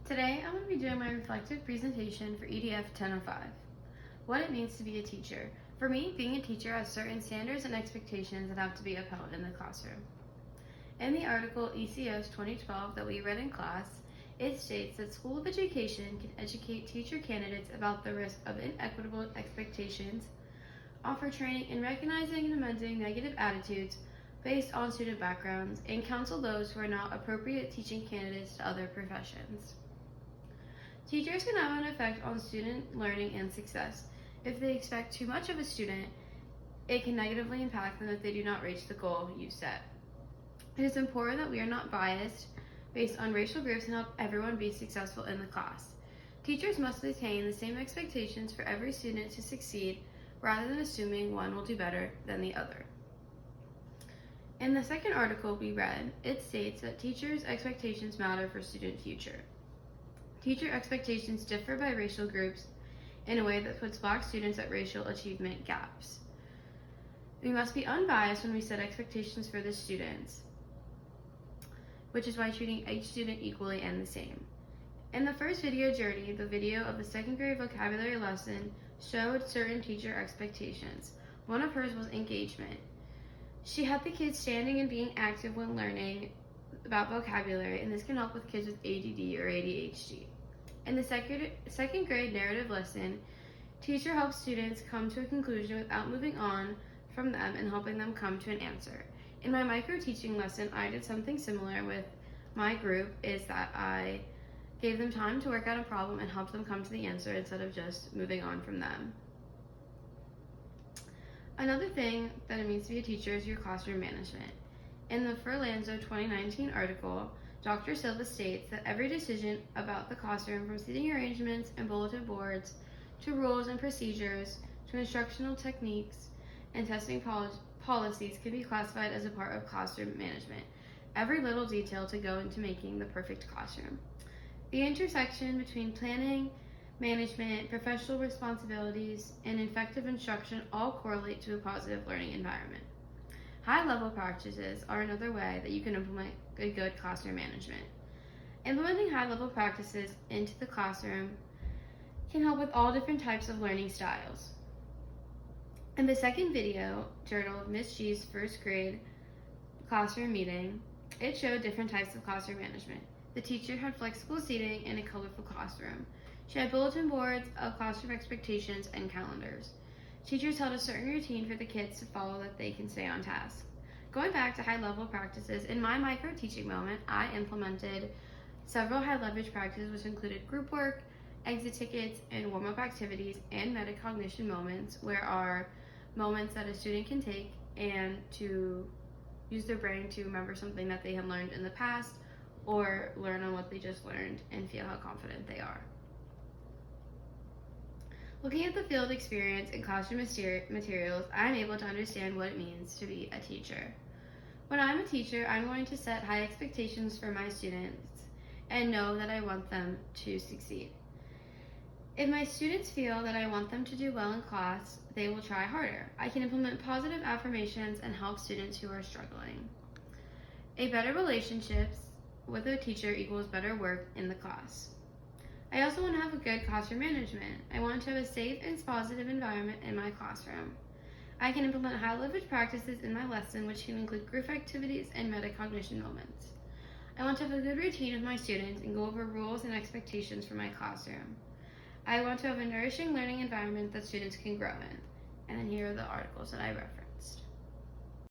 Today, I'm going to be doing my reflective presentation for EDF1005, what it means to be a teacher. For me, being a teacher has certain standards and expectations that have to be upheld in the classroom. In the article ECS 2012 that we read in class, it states that School of Education can educate teacher candidates about the risk of inequitable expectations, offer training in recognizing and amending negative attitudes based on student backgrounds, and counsel those who are not appropriate teaching candidates to other professions. Teachers can have an effect on student learning and success. If they expect too much of a student, it can negatively impact them if they do not reach the goal you set. It is important that we are not biased based on racial groups and help everyone be successful in the class. Teachers must maintain the same expectations for every student to succeed rather than assuming one will do better than the other. In the second article we read, it states that teachers' expectations matter for student future. Teacher expectations differ by racial groups in a way that puts Black students at racial achievement gaps. We must be unbiased when we set expectations for the students, which is why treating each student equally and the same. In the first video journey, the video of the second grade vocabulary lesson showed certain teacher expectations. One of hers was engagement. She had the kids standing and being active when learning about vocabulary, and this can help with kids with ADD or ADHD. In the second grade narrative lesson, teacher helps students come to a conclusion without moving on from them and helping them come to an answer. In my micro teaching lesson, I did something similar with my group, is that I gave them time to work out a problem and helped them come to the answer instead of just moving on from them. Another thing that it means to be a teacher is your classroom management. In the Ferlanzo 2019 article, Dr. Silva states that every decision about the classroom, from seating arrangements and bulletin boards to rules and procedures to instructional techniques and testing policies, can be classified as a part of classroom management. Every little detail to go into making the perfect classroom. The intersection between planning, management, professional responsibilities, and effective instruction all correlate to a positive learning environment. High-level practices are another way that you can implement a good classroom management. Implementing high-level practices into the classroom can help with all different types of learning styles. In the second video journal of Ms. G's first grade classroom meeting, it showed different types of classroom management. The teacher had flexible seating in a colorful classroom. She had bulletin boards of classroom expectations and calendars. Teachers held a certain routine for the kids to follow that they can stay on task. Going back to high-level practices, in my micro-teaching moment, I implemented several high-leverage practices, which included group work, exit tickets, and warm-up activities, and metacognition moments, where are moments that a student can take and to use their brain to remember something that they have learned in the past or learn on what they just learned and feel how confident they are. Looking at the field experience and classroom materials, I'm able to understand what it means to be a teacher. When I'm a teacher, I'm going to set high expectations for my students and know that I want them to succeed. If my students feel that I want them to do well in class, they will try harder. I can implement positive affirmations and help students who are struggling. A better relationships with a teacher equals better work in the class. I also want to have a good classroom management. I want to have a safe and positive environment in my classroom. I can implement high-leverage practices in my lesson, which can include group activities and metacognition moments. I want to have a good routine with my students and go over rules and expectations for my classroom. I want to have a nourishing learning environment that students can grow in. And then here are the articles that I referenced.